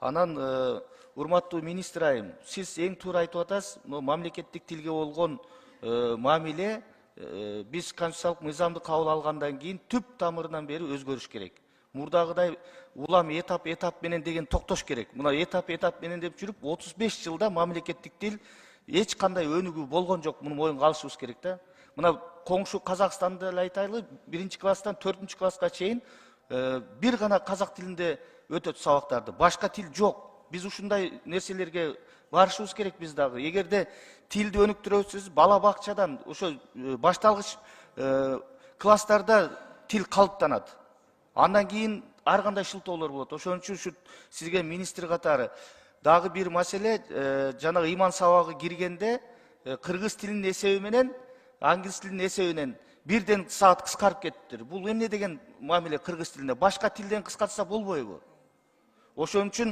Анан урматтуу министр айым, сиз эң туура айтып атасыз. Мамлекеттик тилге болгон мамиле биз конституциялык мыйзамды кабыл алгандан кийин түп тамырынан бери өзгөрүш керек. Мурдагыдай улам этап менен деген токтош керек. Мына этап менен деп жүрүп 35 жылда мамлекеттик тил эч кандай өнүгүү болгон жок. Муну моюнга алышыбыз керек да. Мына коңшу Казакстанды эле айтайлы, 1-класстан 4-класска чейин бир гана казак тилинде өтөт сабактарды. Башка тил жок. Биз ушундай нерселерге барышыбыз керек биз дагы. Эгерде тилди өнүктүрөбүз, бала бакчадан ошо башталгыч класстарда тил калыптанат. Андан кийин ар кандай шылтоолор болот. Ошон үчүн сизге министр катары дагы бир маселе, жанагы иман сабагы киргенде кыргыз тилинин эсеби менен англис тилинин эсебинен бирден саат кыскарып кетиптир. Бул эмне деген мамиле кыргыз тилине? Башка тилден кыскартса болбойбу? Ошон үчүн